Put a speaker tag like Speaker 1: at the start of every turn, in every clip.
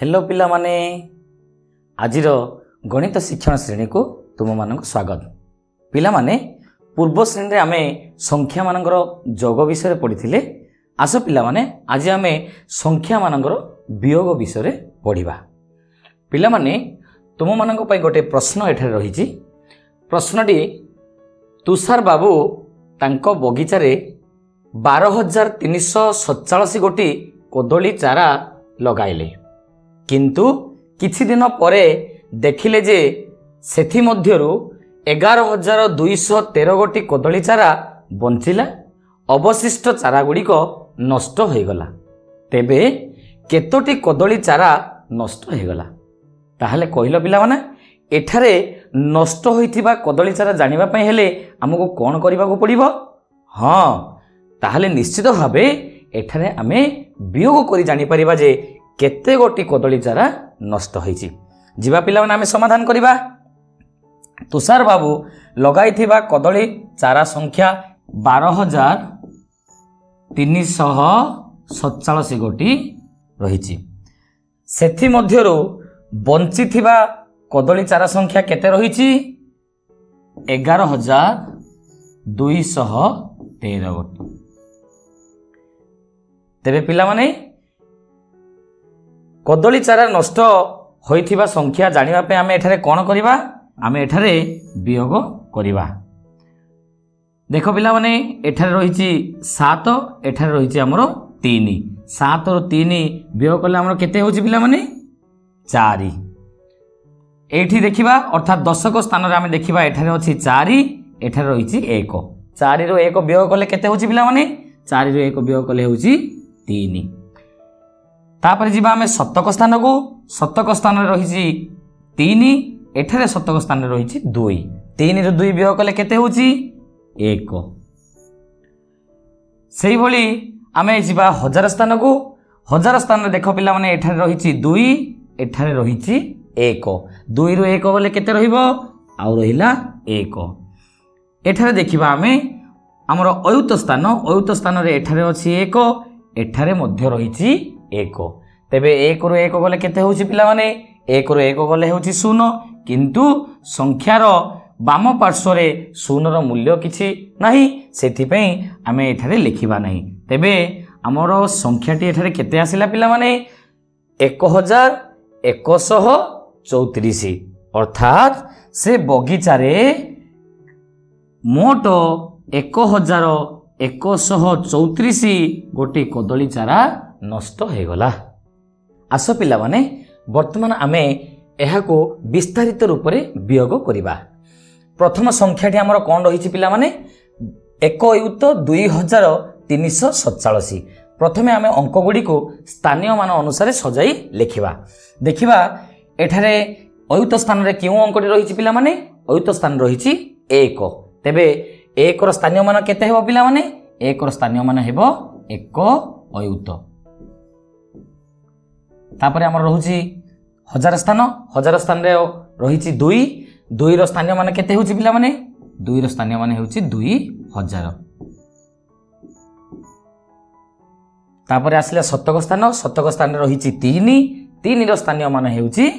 Speaker 1: Hello पिला माने आजिर गणित शिक्षण श्रेणी को तुम मान स्वागत। पिला माने पूर्व श्रेणी रे आमे संख्या मानकर जोग विषय पढ़ी। आस पिला माने आज आमे संख्या मानकर वियोग विषय पढ़ा। पिला माने तुम मानक पई गोटे प्रश्न एठारे रही। प्रश्नटी तुषार बाबू तांको बगीचारे 12,347 गोटी कदली चारा लगाइले, किंतु किछि दिन परे देखिले जे सेथि मध्यरु 11,213 गोटी कदली चारा बंचिला, अवशिष्ट चारा गुड़िक नष्ट हो गला। तेबे केतोटी कदली चारा नष्ट हो गला? ताहले कहिलो पिला माने एठारे नष्ट होइथिबा कदली चारा जानिबा पई हेले हमको कोन करिबा को पड़िबो? हां, ताहले निश्चित भावे एठारे आमे वियोग करी जानि परिबा जे केते गोटी कदली चारा नष्ट होइछि। जीवा पिला माने आमे समाधान करिबा। तुषार बाबू लगाइथिबा कदली चारा संख्या 12,347 गोटी रहिछि। सेथि मध्यरु बंचिथिबा कदली चारा संख्या केते रहिछि? 11,213 गोटी। तेबे पिला माने कदली चारा नष्ट होइथिबा संख्या जानिबा पे आमे एठारे कोन करिबा? आमे एठारे वियोग करिबा। देखो पिला माने एठारे रहिछि 7, एठारे रहिछि हमरो 3। 7 और 3 वियोग करले हमरो केते होछि पिला माने? 4। एठी देखिबा अर्थात दशक स्थान रे आमे देखिबा एठारे अछि 4, एठारे रहिछि 1। 4 रो 1 वियोग करले केते होछि पिला माने? 4 रो 1 वियोग करले होछि 3। तापर जीवा आमे शतक स्थान को। शतक स्थान रे रहिछि 3, एठारे शतक स्थान रे रहिछि 2। 3 रो 2 वियोग करले केते होछि? 1। सेही भली आमे जीवा हजार स्थान को। हजार स्थान रे देखो पिला माने एठारे रहिछि 2, एठारे रहिछि 1। 2 रो 1 गले केते रहिबो? आउ रहिला 1। एठारे देखिबा आमे हमर अयुत स्थान रे एठारे अछि 1, एठारे मध्य रहिछि 1। तेबे 1 रो 1 गले केते होछि पिला माने? 1 रो 1 गले होछि 0, किंतु संख्यार बाम पार्श्व रे 0 रो मूल्य किछि नाही, सेथि पई आमे एठारे लिखिबा नाही। तेबे हमर संख्याटी एठारे केते आसिला पिला माने? 1134। अर्थात से बगीचारे मोट 1134 गोटी कदली चारा नष्ट हो गला। आस पिला माने वर्तमान आमे एहाको विस्तारित रूप रे वियोग करिबा। प्रथम संख्याटी हमर कोन रहिछि पिला माने? 1,2347। प्रथमे आमे अंक गुडी को स्थानीय मान अनुसार सजाई लिखिबा। देखिबा एठारे अयुत स्थान रे केउ अंकटी रहिछि पिला माने? अयुत स्थान रहिछि 1। तेबे 1 रो स्थानीय मान केते हेबो पिला माने? 1 रो स्थानीय मान हेबो 1 अयुत। तापरे हमर रहुछि हजार स्थान रे रहिछि 2। 2 रो स्थानीय मान केते होछि पिला माने? 2 रो स्थानीय मान हेउछि 2000। तापरे आसले शतक स्थान रे रहिछि 3। 3 रो स्थानीय मान हेउछि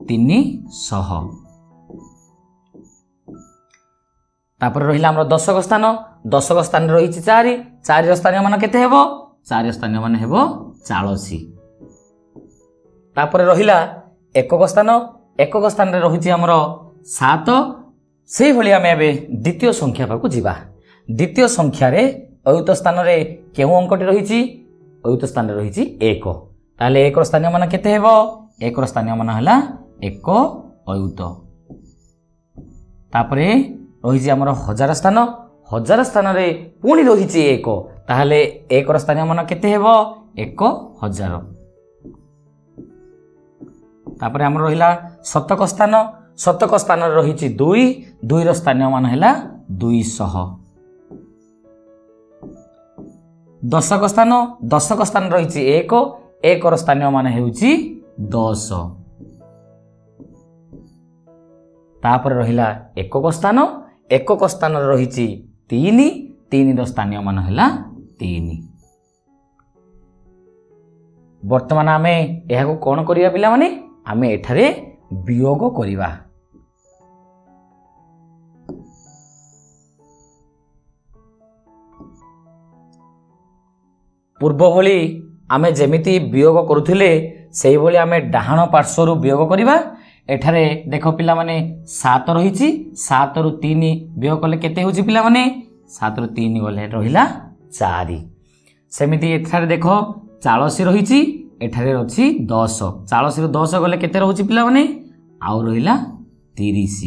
Speaker 1: 300। तापर रहिला हमर दशक स्थान रे रहिछि 4। 4 रो स्थानीय मान केते हेबो? 4 रो स्थानीय मान हेबो 40। तापर रहिला एकक स्थान रे रहिछि हमर 7। सेही भली आमे एबे द्वितीय संख्या पाकु जिबा। द्वितीय संख्या रे अयुत स्थान रे केउ अंकटी रहिछि? अयुत स्थान रे रहिछि 1। ताले 1 रो स्थानीय मान केते हेबो? 1 रो स्थानीय मान हला 1 अयुत। तापरे रहिछि हमर हजार स्थान रे पुणी रहिछि 1। ताहले 1 रो स्थानीय मान केते हेबो? 1000। तापरे हमर रहिला शतक स्थान रे रहिछि 2। 2 रो स्थानीय मान हला 200। दशक स्थान रहिछि 1। 1 रो स्थानीय मान हेउछि 10। तापर रहिला एकक स्थान रे रहिछि 3। 3 रो स्थानीय मान हला 3। बर्तमान आमे एहाको कौन करिया पिला माने आमे एठारे वियोग करिवा। पूर्व भली आमे जेमिति वियोग करुथिले सेही भली आमे डाहाण पार्श्वरु वियोग करिवा। एठारे देख पिला माने 7 रहिछि 7 रु 3 वियोग कले केते होछि पिला माने 7 रु 3 गले रहिला 4। सेमिति एठारे देख 40 रहिछि एठारे अछि 10 40 रु 10 गले केते रहउछि पिला माने आउ रहिला 30।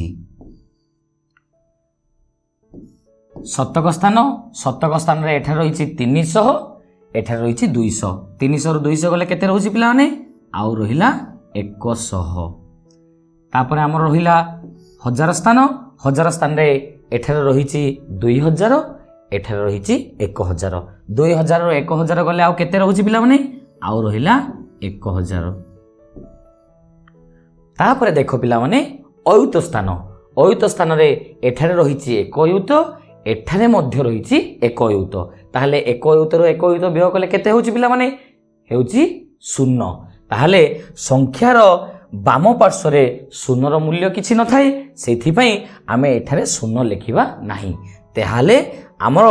Speaker 1: शतक स्थान रे एठारे रहिछि 300 एठारे रहिछि 200 300 रु 200 गले केते रहउछि पिला माने आउ रहिला 100। तापर हमर रहिला 1000 स्थान रे एठारे रहिछि 2000 एठारे रहिछि 1000 2000 रु 1000 गले आउ केते रहउछि पिला माने आउ रहिला 1000। तापर देखो पिला माने अयुत स्थान रे एठारे रहिछि 1 अयुत एठारे मध्य रहिछि 1 अयुत ताहले 1 अयुत रु 1 अयुत वियोग कले केते होछि पिला माने हेउछि 0। ताहले संख्यार बाम पार्श्व रे शून्यर मूल्य किछि न थाए सेथि पई आमे एठारे शून्य लिखिबा नाही। ताहले हमर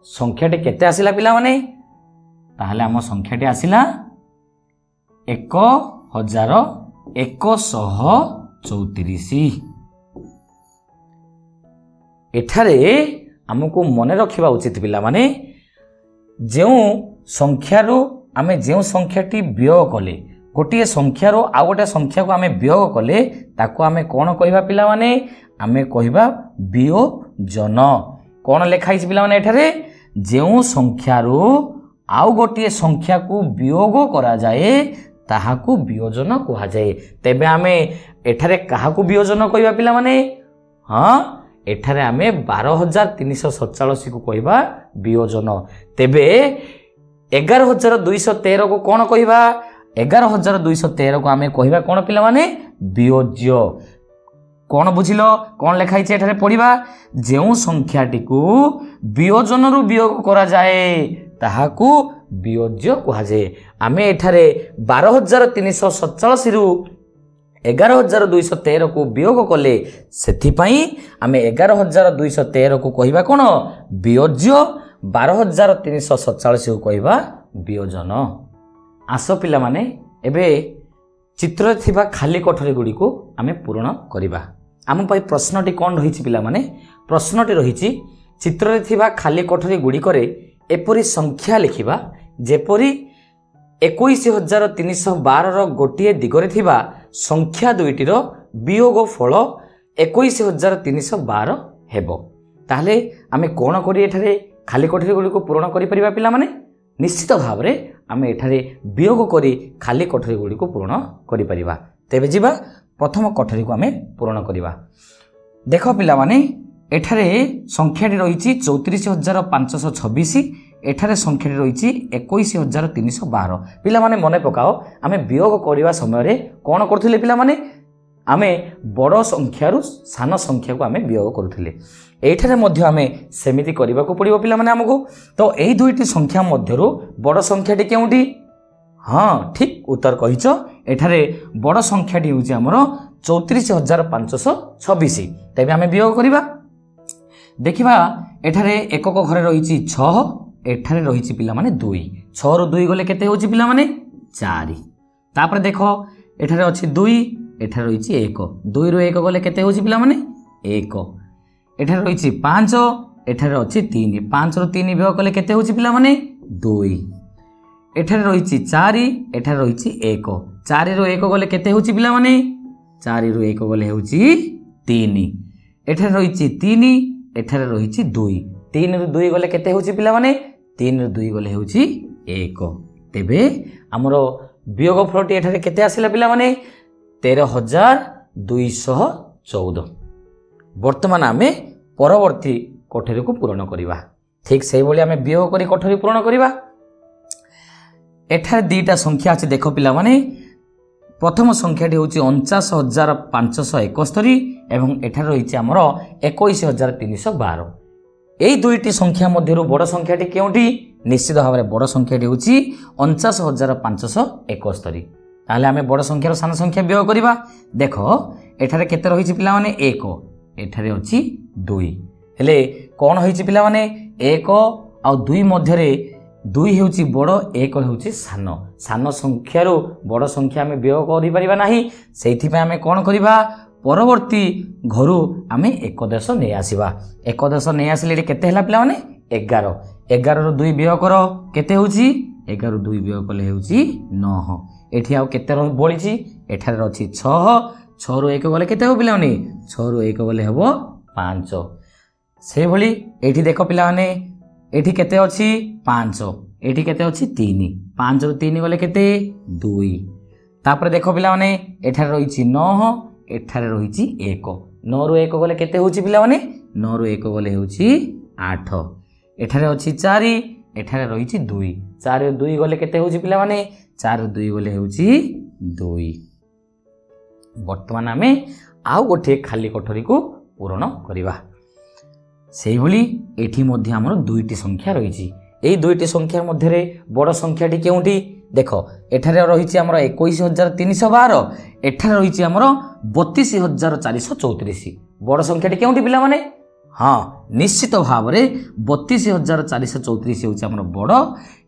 Speaker 1: संख्याटी केते आसिला पिला माने ताहले हम संख्याटी आसिला 1134। एठारे हमको मन रखिबा उचित पिला माने जो संख्यारू आमे जो संख्याटी वियोग कले गोटे संख्यारू आ गोटे संख्या को आमे वियोग कले ताको आमे कोन कहिबा पिला माने आमे कहिबा वियोजन। कोन लेखाई पिला माने एठारे जो संख्यारू आउ गोटे संख्या को वियोग करा जाए ताहाकू वियोजन कहा जाए। तेबे आमे एठारे काहाकू वियोजन कहिबा पिला माने हां एठारे आमे 12347 को कहिबा वियोजन। तेबे 11213 को कोन कहिबा 11213 को आमे कहिबा कोन पिला माने वियोज्य। कोन बुझिलो कोन लेखाई छे एठारे पढिबा जेउ संख्याटी को वियोजन रु वियोग करा जाए ताहाकू वियोज्य कहा जाए। आमे एठारे 12347 रु 11213 को वियोग कले सेथि पई आमे 11213 को कहिबा कोन वियोज्य 12347 को कहिबा वियोजन। आसो पिला माने एबे चित्र थिबा खाली कोठरी गुडी को आमे पूर्ण करिबा। आम पई प्रश्नटी कोन रहिछि पिला माने प्रश्नटी रहिछि चित्र रे थिबा खाली कोठरी गुडी करे एपरि संख्या लिखिबा जेपरि 21312 रो गोटिए दिगरे थिबा संख्या दुईटी रो वियोग फल 21312 हेबो। ताहले आमे कोन करी एठारे खाली कोठरी गुडी को पूर्ण करि परिबा पिला माने निश्चित भाव रे आमे एठारे वियोग करी खाली कोठरी गुडी को पूर्ण करि परिबा। तेबे जिबा प्रथम कोठरी को आमे पूर्ण करिबा। देखो पिला माने एठारे संख्याटी रहिछि 34526 एठारे संख्याटी रहिछि 21312। पिला माने मने पकाओ आमे वियोग करिवा समय रे कोन करथिले पिला माने आमे बड़ संख्या रु सान संख्या को आमे वियोग करथिले। एठारे मध्य आमे सेमिति करिबा को पड़िबो पिला माने हमको। तो एई दुईटी संख्या मध्यरु बड़ संख्याटी केउटी हां ठीक उत्तर कहिछ। एठारे बड़ संख्याटी होछि हमर 34526। तबे आमे वियोग करिबा। देखिबा एठारे एकक घरे रहिछि 6 एठारे रहिछि पिला माने 2 6 रु 2 गले केते होछि पिला माने 4। तापर देखो एठारे अछि 2 एठारे रहिछि 1 2 रु 1 गले केते होछि पिला माने 1। एठारे रहिछि 5 एठारे अछि 3 5 रु 3 वियोग कले केते होछि पिला माने 2। एठारे रहिछि 4 एठारे रहिछि 1 4 रु 1 गले केते होछि पिला माने 4 रु 1 गले होछि 3। एठारे रहिछि 3 एठारे रहिछि 2 3 रु 2 गले केते होछि पिला माने 3 रु 2 गले होछि 1। तेबे हमरो वियोग फलटी एठारे केते आसिला पिला माने 13214। वर्तमान आमे परवर्ती कोठरी को पूर्ण करिबा। ठीक सेही बोली आमे वियोग करी कोठरी पूर्ण करिबा। एठारे दुईटा संख्या अछि देखो पिला माने प्रथम संख्याटी होछि 49571 एवं एठारे रहिछि हमरो 21312। एई दुईटी संख्या मध्यरु बड़ संख्याटी केउटी निश्चित भाव रे बड़ संख्याटी होछि 49,571। ताहले आमे बड़ संख्यार सान संख्या व्यय करिबा। देख एठारे केते रहिछि पिला माने 1 एठारे अछि 2 हेले कोन होइछि पिला माने 1 आ 2 मध्यरे 2 हेउछि बड़ 1 हेउछि सान सान संख्यारो बड़ संख्या आमे व्यय करि परिबा नाही सेइथि पे आमे कोन करिबा परवर्ती घरु आमे एकदश नै आसीबा एकदश नै आसिले केते हला पिला माने 11 11 रो 2 व्यय करो केते होउछि 11 2 व्यय कले होउछि 9 एठी आउ केते बळिछि एठारे अछि 6 6 रो 1 गले केते हो पिला माने 6 रो 1 गले हबो 5 से भली एठी देखो पिला माने एठी केते अछि 5 एठी केते अछि 3 5 रो 3 गले केते 2 तापर देखो पिला माने एठारे रहिछि 9 एठारे रहिछि 1 9 रो 1 गले केते होउछि पिला माने 9 रो 1 गले होउछि 8 एठारे अछि 4 एठारे रहिछि 2 4 रो 2 गले केते होउछि पिला माने 4 रो 2 गले होउछि 2 वर्तमान आमे आउ गोटे खाली कोठरी को पूर्ण करिबा सेही भली एठी मध्ये हमर दुईटी संख्या रहिछि एई दुईटी संख्या मध्ये रे बड़ संख्याटी केउंटी देखो एठारे रहिछि हमर 21312 एठारे रहिछि हमर 32434 बड़ संख्याटी केउंटी पिला माने हाँ निश्चित भाव रे 32434 होछि हमर बड़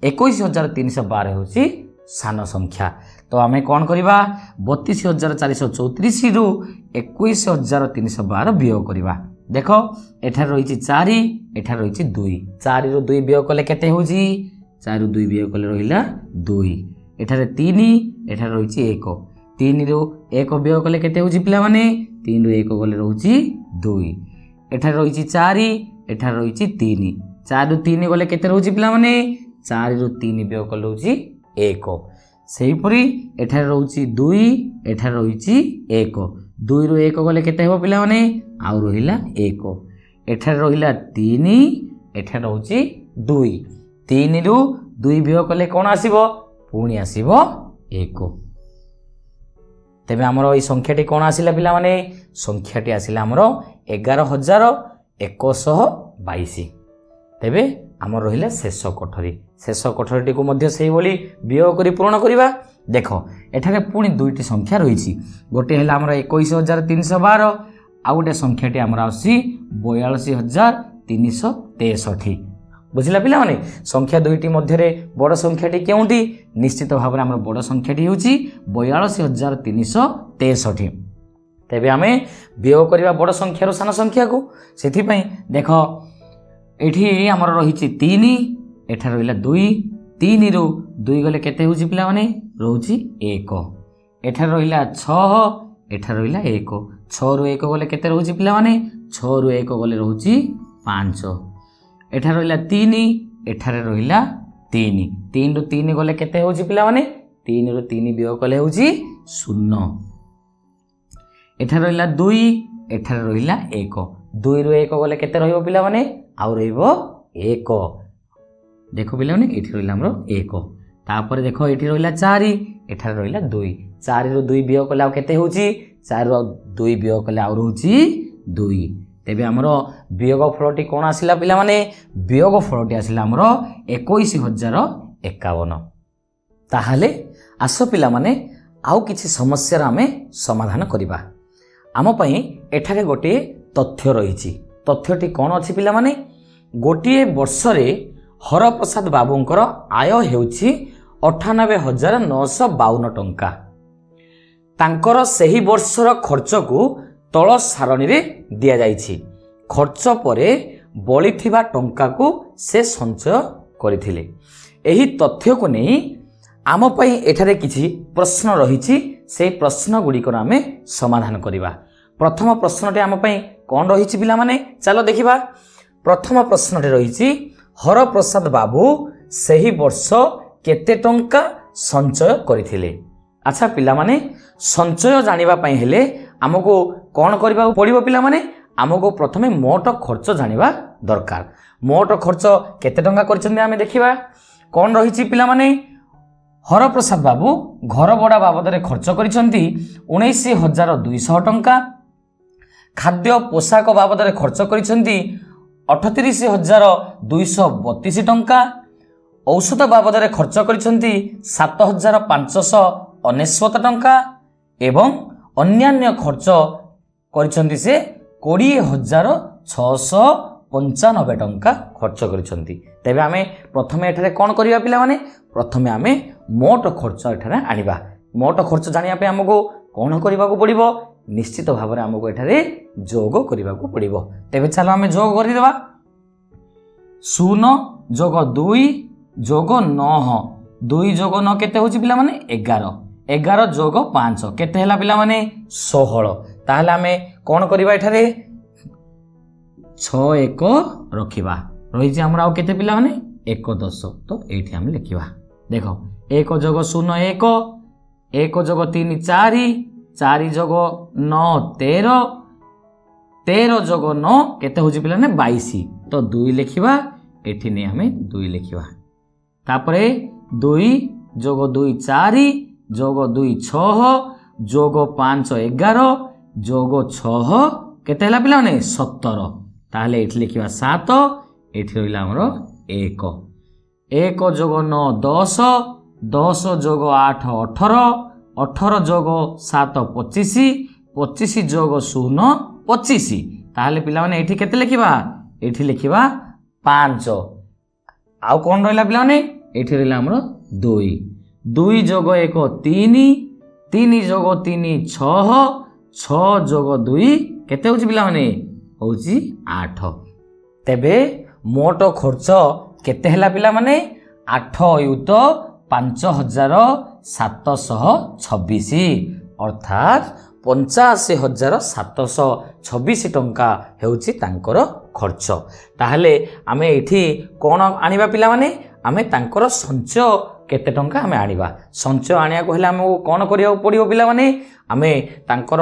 Speaker 1: 21312 होछि सान संख्या तो आमे कोन करिबा 32434 रु 21312 व्यय करिबा देखो एठार रहिछि 4 एठार रहिछि 2 4 रु 2 व्यय कले केते होछि 4 रु 2 व्यय कले रहिला 2 एठारे 3 एठार रहिछि 1 3 रु 1 व्यय कले केते होछि पिला माने 3 रु 1 गले रहुछि 2 एठार रहिछि 4 एठार रहिछि 3 4 रु 3 गले केते रहुछि पिला माने 4 रु 3 व्यय कले रहुछि 1 सेही परी एठारे रहुछि 2 एठारे रहिछि 1 2 रु 1 गले केते हेबो पिला माने आउ रहिला 1 एठारे रहिला 3 एठारे रहुछि 2 3 रु 2 व्यय कले कोन आसीबो पुणी आसीबो 1 तेबे हमरो ई संख्याटी कोन आसिला पिला माने संख्याटी आसिला हमरो 11122 तेबे हमर रहिला शेष कोठरी को मध्य सेही बोली व्यय करी पूर्ण करिबा देखो एठारे पुणी दुईटी संख्या रहिछि गोटे हला हमर 21312 आ गोटे संख्याटी हमर आसी 42363 बुझिला पिला माने संख्या दुईटी मध्य रे बड़ संख्याटी केउंटी निश्चित भाव रे हमर बड़ संख्याटी होउछि 42363 तेबे आमे व्यय करिबा बड़ संख्या रो सान संख्या को सेथि पई देखो एठी हमर रहिछि 3 एठा रहिला 2 3 रु 2 गले केते होउछि पिला माने रहउछि 1 एठा रहिला 6 एठा रहिला 1 6 रु 1 गले केते रहउछि पिला माने 6 रु 1 गले रहउछि 5 एठा रहिला 3 एठा रहिला 3 3 रु 3 गले केते होउछि पिला माने 3 रु 3 व्यय कले होउछि 0 एठा रहिला 2 एठा रहिला 1 2 रु 1 गले केते रहइबो पिला माने आउ रहइबो 1 देखो पिला माने एठी रहिला हमरो 1 तापर देखो एठी रहिला 4 एठा रहिला 2 4 रु 2 व्यय कले आ केते होउछि 4 रु 2 व्यय कले आ रहउछि 2 तेबे हमरो वियोग फलटी कोन आसिला पिला माने वियोग फलटी आसिला हमरो 21051 ताहाले आसो पिला माने आउ किछि समस्या आमे समाधान करिबा आम पई एठारे गोटे तथ्य रहिछि तथ्यटी कोन अछि पिला माने गोटे वर्ष रे हरप्रसाद बाबूंकर आय हेउछि 98,952 टंका तांकर सही वर्षर खर्च को तल सारणी रे दिया जाइछि खर्च परे बळी थिबा टंका को से संचय करथिले एही तथ्य को नै आम पई एठारे किछि प्रश्न रहिछि से प्रश्न गुडी को आमे समाधान करिबा प्रथम प्रश्नटे आम पई कोन रहिछि पिला माने चलो देखिबा प्रथम प्रश्नटे रहिछि हरप्रसाद बाबू सही वर्ष केते टंका संचय करथिले अच्छा पिला माने संचय जानिबा पई हेले हमको कौन करबा पड़िबो पिला माने हमको प्रथमे मोट खर्च जानिबा दरकार मोट खर्च केते टंका करछन आमे देखिबा कौन रहिछि पिला माने हरप्रसाद बाबू घर बड़ा बाबद रे खर्च करिसंती 19,200 टंका खाद्य पोशाक बाबद रे खर्च करिसंती 38,232 टंका औषध बाबद खर्च करिसेंती 7599 टंका एवं अन्यान्य खर्च करिसेंती से 20695 टंका खर्च करिसेंती। तेबे आमे प्रथमे एठारे कोन करिया पिला माने प्रथमे आमे मोट खर्च एठारे आनिबा। मोट खर्च जानिया पे हमको कोन करबा को पड़िबो निश्चित भाव में हमको एठारे जोग करबा को पड़िबो। तेबे चलो आमे जोग करि देबा 0 जोग 2 जोग 9 2 जोग 9 केते होची पिला माने 11 11 जोग 5 केते हला पिला माने 16। ताहले आमे कोन करबा एठारे 6 1 रखिबा रही हमर आउ केते पिला माने 1 10 तो एठी हम लिखिबा। देखो 1 जोग 0 1 1 जोग 3 4 4 जोग 9 13 13 जोग 9 केते होची पिला ने 22 तो 2 लिखिबा एठी ने हमें 2 लिखिबा। तापरे 2 जोग 2 4 जोग 2 6 जोग 5 11 जोग 6 केते हला पिला ने 17 ताहले एठी लिखिबा 7 एठी रहिला हमर 1 1 जोग 9 10 10 जोग 8 18 18 जोग 7 25 25 जोग 0 25 ताहले पिला माने एठी केते लिखिबा एठी लिखिबा 5 आउ कोन रहला पिला माने एठी रहला हमर 2 2 जोग 1 3 3 जोग 3 6 6 जोग 2 केते होची पिला माने होची 8। तेबे मोट खर्च केते हला पिला माने 8 युत 5726 अर्थात 85,726 टंका हेउची तांकर खर्च। ताहले आमे एठी कोन आनिबा पिला माने आमे तांकर संचय केते टंका आमे आनिबा। संचय आनिया को हला आमे कोन करिया पड़ियो पिला माने आमे तांकर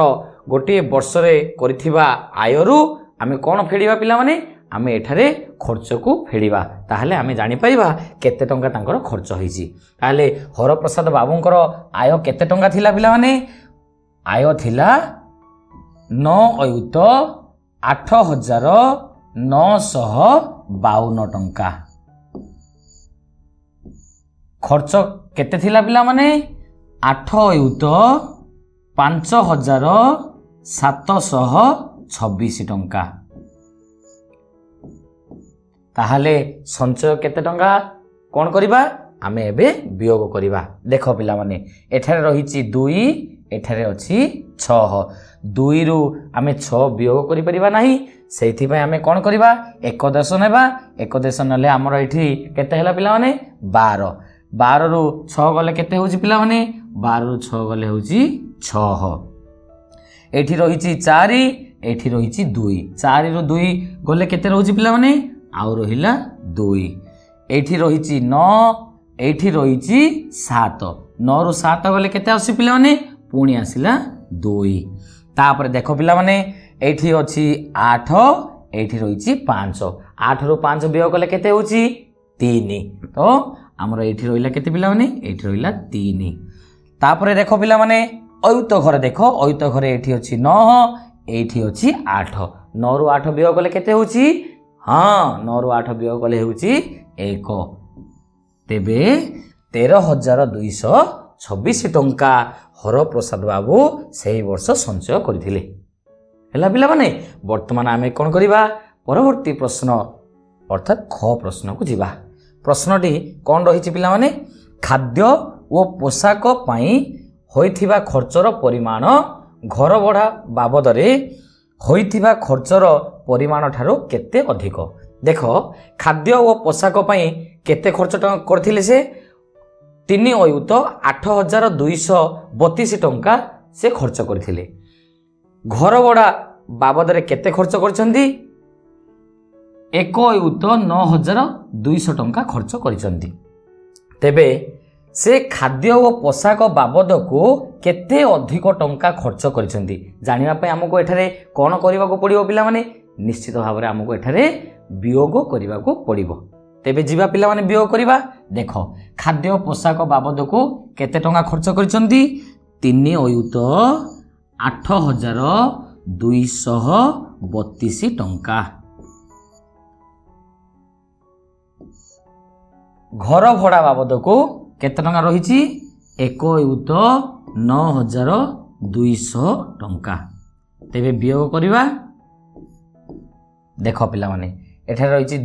Speaker 1: गोटे वर्ष रे करिथिबा आयरु आमे कोन फेडिबा पिला माने आमे एठारे खर्च को फेडिबा। ताहले आमे जानि परिबा केते टंका तांकर खर्च होईची। ताहले हरप्रसाद बाबूंकर आय केते टंका थिला पिला माने आय थिला 9 अयुत 8,952 टंका। खर्च केते थिला पिला माने 8 अयुत 5,726 टंका। ताहले संचय केते टंका कोन करिबा आमे एबे वियोग करिबा। देखो पिला माने एठारे रहिची 2 एठारे अछि 6 2 रु आमे 6 वियोग करि परिबा नाही सेथि पय आमे कोन करिबा 1 देश नेबा 1 देश नले हमर एठी केते हला पिला माने 12 12 रु 6 गले केते होची पिला माने 12 रु 6 गले होची 6 एठी रहिची 4 एठी रहिची 2 4 रु 2 गले केते रहउची पिला माने आउ रहिला 2 एठी रहिची 9 एठी रहिची 7 9 रु 7 गले केते आसी पिला माने पुणी आसिला 2 तापर देखो पिला माने एठी अछि 8 एठी रहिची 5 8 रु 5 बियोग कले केते होची 3 तो हमर एठी रहिला केते पिला माने एठी रहिला 3 तापर देखो पिला माने अयुत घर देखो अयुत घर एठी अछि 9 एठी अछि 8 9 रु 8 बियोग कले केते होची हां 9 रु 8 बियोग कले होची 1 तेबे 13,226 टंका हरप्रसाद बाबू सही वर्ष संचय करथिले। हेला पिला माने वर्तमान आमे कोन करिबा परवर्ती प्रश्न अर्थात ख प्रश्न को जिबा। प्रश्नटी कोन रहिछि पिला माने खाद्य ओ पोशाक पई होइथिबा खर्चर परिमाण घर भड़ा बाबद रे होइथिबा खर्चर परिमाण ठारो केते अधिक। देखो खाद्य ओ पोशाक पई केते खर्च करथिले से 3 अयुत 8,232 टंका से खर्च करथिले। घर भड़ा बाबद रे केते खर्च करछंती 1 अयुत 9,200 टंका खर्च करछंती। तेबे से खाद्य ओ पोशाक बाबद को केते अधिक टंका खर्च करछंती जानिबा पय हमको एठारे कोन करबा को पड़िबो पिला माने निश्चित भाव रे हमको एठारे वियोग करबा को पड़िबो। तेबे जीवा पिला माने वियोग करबा। देखो खाद्य पोशाक बाबद को केते टंका खर्च करछंती 3 अयुत 8,232 टंका। घर भड़ा बाबद को केते टंका रही 1,09,200 टंका। तेबे वियोग करवा देख पिला माने एठार रही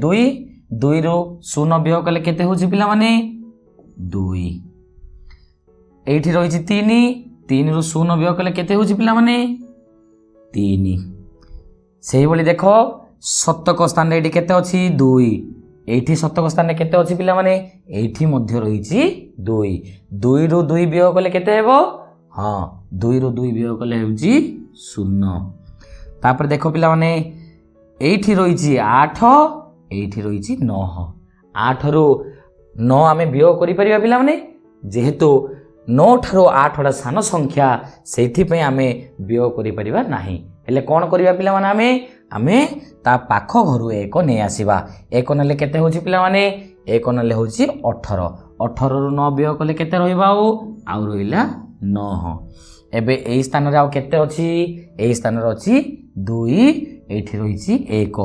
Speaker 1: 2 रु 0 वियोग कले केते होची पिला माने 2 एठी रही 3 रु 0 वियोग कले केते होची पिला माने 3 सेही बोली देखो शतक स्थान रे केते अछि 2 एठी शतक स्थान रे केते अछि पिला माने एठी मध्य रही 2 रु 2 वियोग कले केते हेबो हां 2 रु 2 वियोग कले हेउची 0 तापर देखो पिला माने एठी रही 8 एठी रही 9 8 रु 9 आमे वियोग करि परिबा पिला माने जेहेतु 9 ठारो 8 टा सान संख्या सेथि पे आमे वियोग करि परिबा नाही हेले कोन करिबा पिला माने आमे ता पाख घरु एक नै आसीबा एक नले केते होची पिला माने एक नले होची 18 18 रु 9 वियोग कले केते रहइबा आउ रहिला 9 एबे एई स्थान रे आउ केते अछि एई स्थान रे अछि 2 एठी रहिछि 1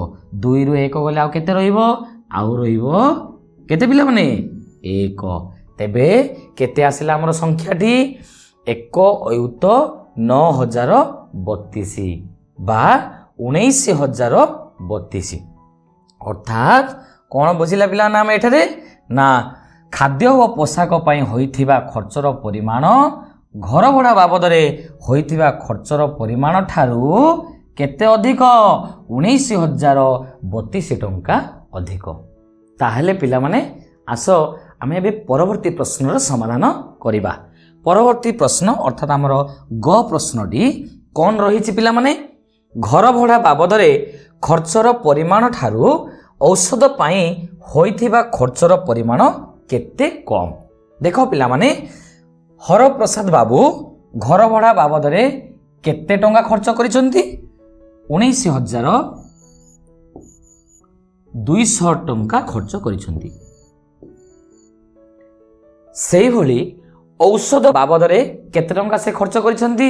Speaker 1: 2 रु 1 गले आउ केते रहइबो आउ रहइबो केते पिला माने 1 तेबे केते आसिला हमर संख्याटी 1,09,032 बा 19,032 अर्थात कौन बुझिला पिला नाम एठारे ना खाद्य व पोशाक पई होइथिबा खर्चर परिमाण घर भड़ा बाबद रे होइथिबा खर्चर परिमाण ठारू केते अधिक 19,032 टंका अधिक ताहले पिला माने आसो आमे बे परवर्ती प्रश्नर समाधान करिबा परवर्ती प्रश्न अर्थात हमर ग प्रश्नटी कोन रहिछि पिला माने घर भड़ा बाबद रे खर्चर परिमाण ठारू औषध पाई होइथिबा खर्चर परिमाण केते कम देखो पिला माने हर प्रसाद बाबू घर भड़ा बाबद रे केते टंका खर्च करिसंती 19,200 टंका खर्च करिसंती सेही भली औषध बाबद रे केते टंका से खर्च करिसंती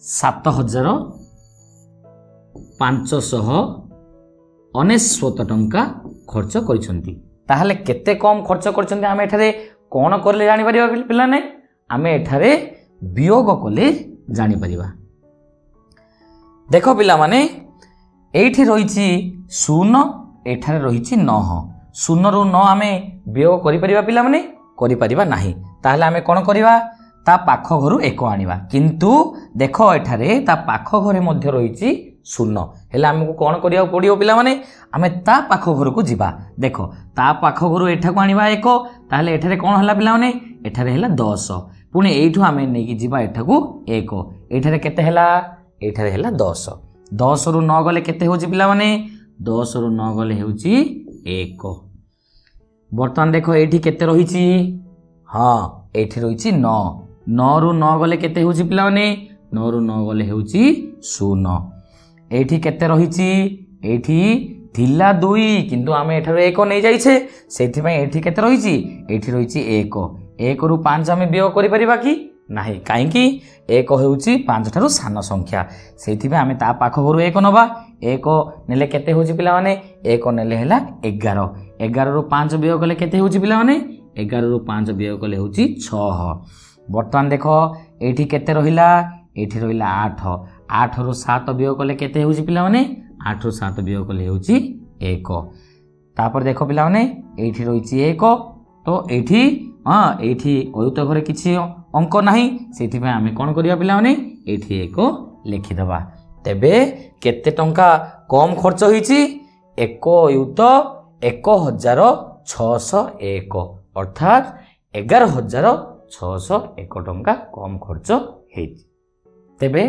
Speaker 1: 7,599 टंका खर्च करिसंती ताहले केते कम खर्च करिसंती आमे एठारे कोन करले जानि परिबा पिला ने आमे एठारे वियोग कले जानि परिबा देखो पिला माने एठी रहिछि 0 एठारे रहिछि 9 0 रु 9 आमे वियोग करि परिबा पिला माने करि परिबा नाही ताहले आमे कोन करिबा ता पाख घरु 1 आनिबा किंतु देखो एठारे ता पाख घरे मध्य रहिछि 0 हेले हमकु कोन करिया पडियो पिला माने आमे ता पाख घर को जिबा देखो ता पाख घरु एठा को आनिबा 1 ताहले एठारे कोन हला पिला माने एठारे हला 10 पुनी एठु आमे नै कि जिबा एठा को 1 एठारे केते हला एठारे हला 10 10 रु 9 गले केते होची पिला माने 10 रु 9 गले होची 1 बर्तमान देखो एठी केते रहिछि हां एठी रहिछि 9 9 रु 9 गले केते होची पिला माने 9 रु 9 गले होची 0 एठी केते रहिछि एठी थिला 2 किंतु आमे एठारो 1 नै जाइछे सेथि पय एठी केते रहिछि एठी रहिछि 1 1 रु 5 आमे वियोग करि परिबा कि नाही काहे कि 1 हेउछि 5 ठारो सान संख्या सेथि पय आमे ता पाख घरु 1 नबा 1 नेले केते होछि पिला माने 1 नेले हला 11 11 रु 5 वियोग कले केते होछि पिला माने 11 रु 5 वियोग कले होछि 6 वर्तमान देखो एठी केते रहिला एठी रहिला 8 8 रु 7 वियोग कले केते होछि पिला माने 8 रु 7 वियोग कले होछि 1 तापर देखो पिला माने एठी रहिछि 1 तो एठी हां एठी अयुत घरे किछि अंक नाही सेथि पे आमे कोन करिया पिला माने एठी 1 लिखि दबा तेबे केते टंका कम खर्च होईछि 1 अयुत 1,601 अर्थात 11,601 टंका कम खर्च हेछि तेबे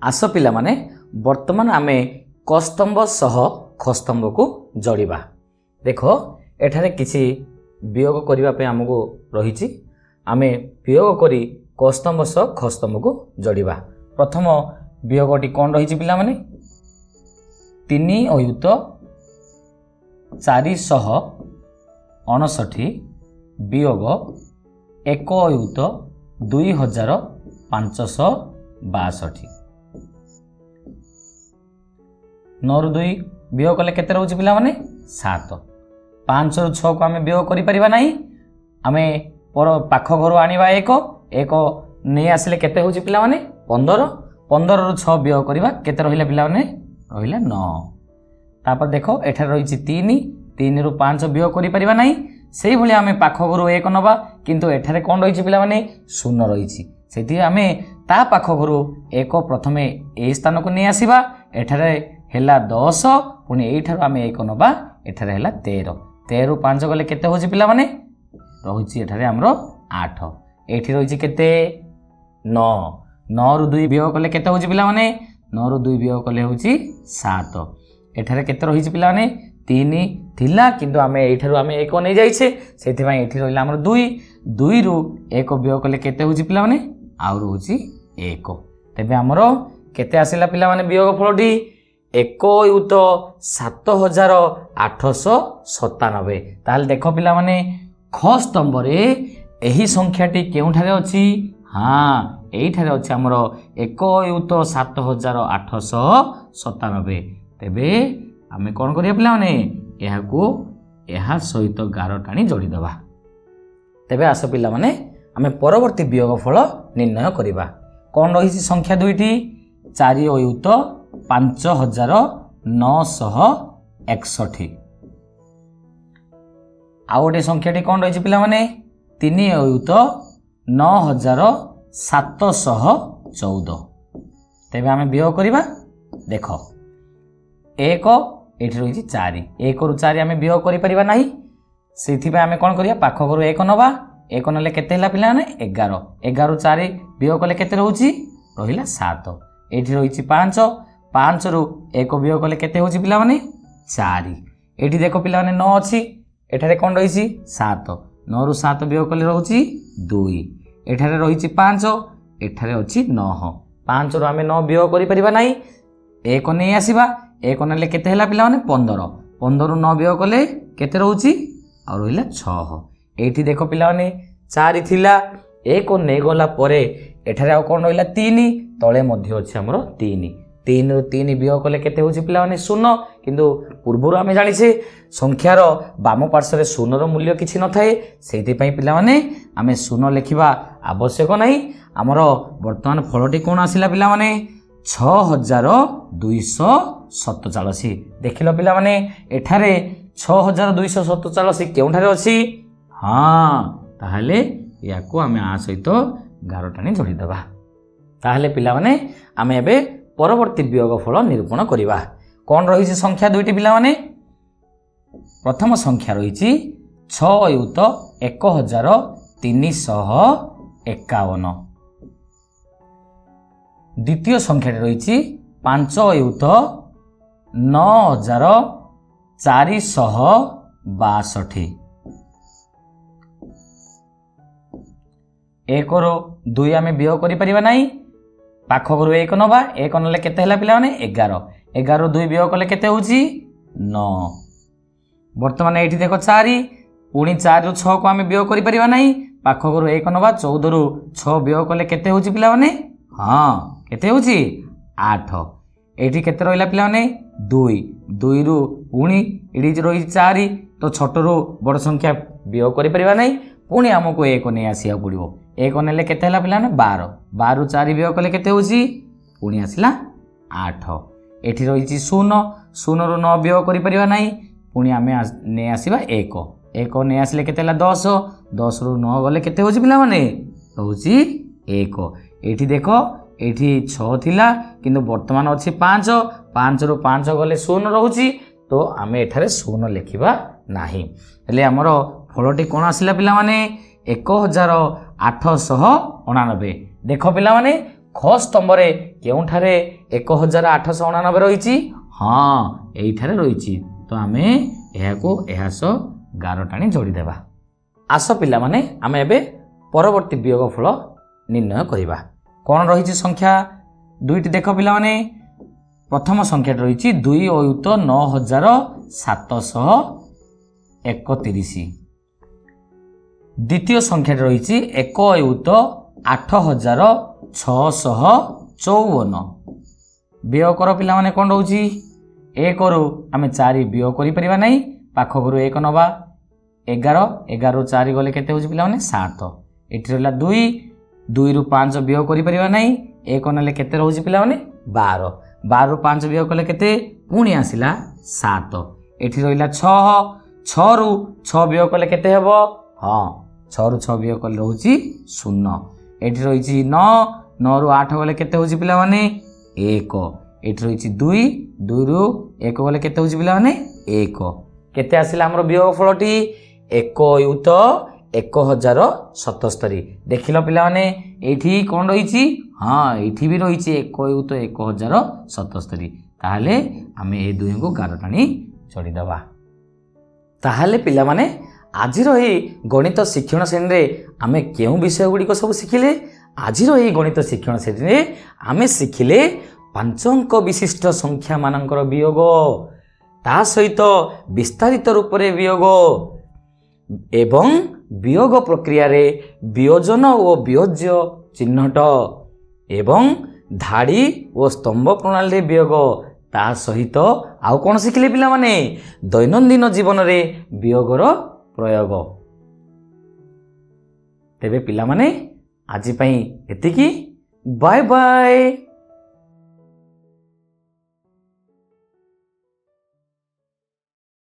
Speaker 1: आस पिला माने वर्तमान आमे कस्तंभ सह खस्तंभ को जोड़िबा देखो एठारे किछि वियोग करिबा पे हमको रहिछि आमे वियोग करी कस्तंभ सह खस्तंभ को जोड़िबा प्रथम वियोगटी कोन रहिछि पिला माने 3 अयुत 459 वियोग 1 अयुत 2,562 9 रु 2 वियोग कले केते रहउछि पिला माने 7 5 रु 6 को आमे वियोग करि परिबा नाही आमे पाख घर आनिबा एक एक नहीं आसिले केते होची पिला माने 15 15 रु 6 व्यय करबा केते रहिला पिला माने रहिला 9 तापर देखो एठार रहिछि 3 3 रु 5 व्यय करि परिबा नाही सेही भली आमे पाख घर एक नबा किंतु एठारे कोन रहिछि पिला माने शून्य रहिछि सेति आमे ता पाख घर एक प्रथमे ए स्थान को नै आसीबा एठारे हेला 10 पुनी एठार आमे एक नबा एठारे हेला 13 13 रु 5 गले केते होछि पिला माने रहुछि एठारे हमरो 8 एठी रहिछि केते 9 9 रु 2 व्यय कले केते होछि पिला माने 9 रु 2 व्यय कले होछि 7 एठारे केते रहिछि पिला माने 3 थिला किंतु आमे एठारु आमे 1 नै जाइछे सेति भाई एठी रहिला हमरो 2 2 रु 1 व्यय कले केते होछि पिला माने आउर होछि 1 तबे हमरो केते आसिला पिला माने वियोग फलटी 1 युत 7897 ताल देखो पिला माने ख स्तंभ रे एही संख्याटी केउठारे अछि हां एइठारे अछि हमरो 1 युत 7897 तबे आमे कोन करिया पिला माने एहा को एहा सहित 11 टाणी जोड़ी दबा तबे आस पिला माने आमे परवर्ती वियोग फल निर्णय करिबा कोन रहिछि संख्या दुईटी 4 युत 5961 आ गोटे संख्याटी कोन रहिछि पिला माने 3 युत 9714 तबे आमे वियोग करिबा देखो 1 एठी रहिछि 4 1 रु 4 आमे वियोग करि परिबा नाही सेथि पे आमे कोन करिया पाख घर 1 नबा 1 नले केते हला पिला ने 11 11 रु 4 वियोग कले केते रहउछि रहिला 7 एठी रहिछि 5 5 रु 1 वियोग कले केते होछि पिला माने 4 एठी देखो पिला माने 9 अछि एठारे कोन रहिछि 7 9 रु 7 वियोग कले रहउछि 2 एठारे रहिछि 5 एठारे अछि 9 5 रु आमे 9 वियोग करि परिबा नाही 1 नै आसीबा 1 नले केते हला पिला माने 15 15 रु 9 वियोग कले केते रहउछि आ रहिला 6 एठी देखो पिला माने 4 थिला 1 नै गला परे एठारे आ कोन रहिला 3 तळे मध्ये अछि हमरो 3 3 रु 3 वियोग कले केते होछि पिला माने 0 किंतु पूर्वरु आमे जानि छे संख्यार बाम पार्श्व रे 0 रो मूल्य किछि न थाए सेति पई पिला माने आमे 0 लेखिबा आवश्यक नाही हमरो वर्तमान फलटी कोन आसिला पिला माने 6247 देखिलो पिला माने एठारे 6247 केउठारे अछि हां ताहले याको आमे आ सहित 11 टाणी जोड़ी दबा ताहले पिला माने आमे एबे परवर्ती वियोग फल निरूपण करिबा कोन रहिछि संख्या दुईटी पिला माने प्रथम संख्या रहिछि 6 युत 1351 द्वितीय संख्या रहिछि 5 युत 9462 1 रु 2 आमे वियोग करि परिबा नाही पाख घर 1 नबा 1 नले केते हला पिला माने 11 11 रु 2 वियोग कले केते होछि 9 वर्तमान एठी देखो 4 पुणी 4 रु 6 को आमे वियोग करि परिबा नाही पाख घर 1 नबा 14 रु 6 वियोग कले केते होछि पिला माने हां केते होछि 8 एठी केते रहिला पिला माने 2 2 रु पुणी एठी रहि 4 तो छोट रु बड़ संख्या वियोग करि परिबा नाही पुणी हमको 1 नै आसिया पड़िबो 1 नेले केते हला पिला ने 12 12 रु 4 वियोग कले केते होछि पुणी आसिला 8 एठी रहिछि 0 0 रु 9 वियोग करि परिबा नाही पुणी आमे नै आसीबा 1 1 नै आसिले केते हला 10 10 रु 9 गले केते होछि पिला माने होछि 1 एठी देखो एठी 6 थिला किंतु वर्तमान अछि 5 5 रु 5 गले 0 रहउछि तो आमे एठारे 0 लेखिबा नाही हेले हमरो फलटी कोन आसिला पिला माने 1899 देखो पिला माने ख स्तंभ रे केउठारे 1899 रहिछि हां एइठारे रहिछि तो आमे एहा को एहासो 11 टाणी जोड़ी देबा आसो पिला माने आमे एबे परवर्ती वियोग फल निर्णय करिबा कोन रहिछि संख्या दुईटी देखो पिला माने प्रथम संख्या रहिछि 2 युत 9731 द्वितीय संख्या रहिछि 1 युत 8654 वियोग कर पिला माने कोन रहउछि 1 रु आमे 4 वियोग करि परिबा नाही पाख घर 1 नबा 11 11 ରୁ 4 गले केते होची पिला माने 7 एठी रहला 2 2 ରୁ 5 वियोग करि परिबा नै 1 नले केते रहउची पिला माने 12 12 ରୁ 5 वियोग कले केते पुणी आसिला 7 एठी रहला 6 6 ରୁ 6 वियोग कले केते हेबो हां 6 ରୁ 6 वियोग कले रहउची 0 एठी रहिची 9 9 ରୁ 8 गले केते होची पिला माने 1 एठी रहिची 2 2 ରୁ 1 गले केते होची पिला माने 1 केते आसिला हमरो वियोग फलटी 1 युत 1077 देखिलो पिला माने एठी कोन रहिची हां एठी भी रहिची 1 युत 1077 ताहाले आमे ए दुई को गार टाणी जोड़ी दबा ताहाले पिला माने आज रही गणित शिक्षण श्रेणी रे आमे केउ विषय गुडी को सब सिखिले आज रही गणित शिक्षण श्रेणी रे आमे सिखिले 5 अंक विशिष्ट संख्या मानकर वियोग ता सहित विस्तारित रूप रे वियोग एवं वियोग प्रक्रिया रे वियोजन और वियोज्य चिन्हट एवं धाड़ी और स्तंभ प्रणाली रे वियोग ता सहित आउ कौन शिखिले पिला माने दैनंदिन जीवन रे वियोगर प्रयोग तेबे पिला माने आज पई एतिकी बाय बाय।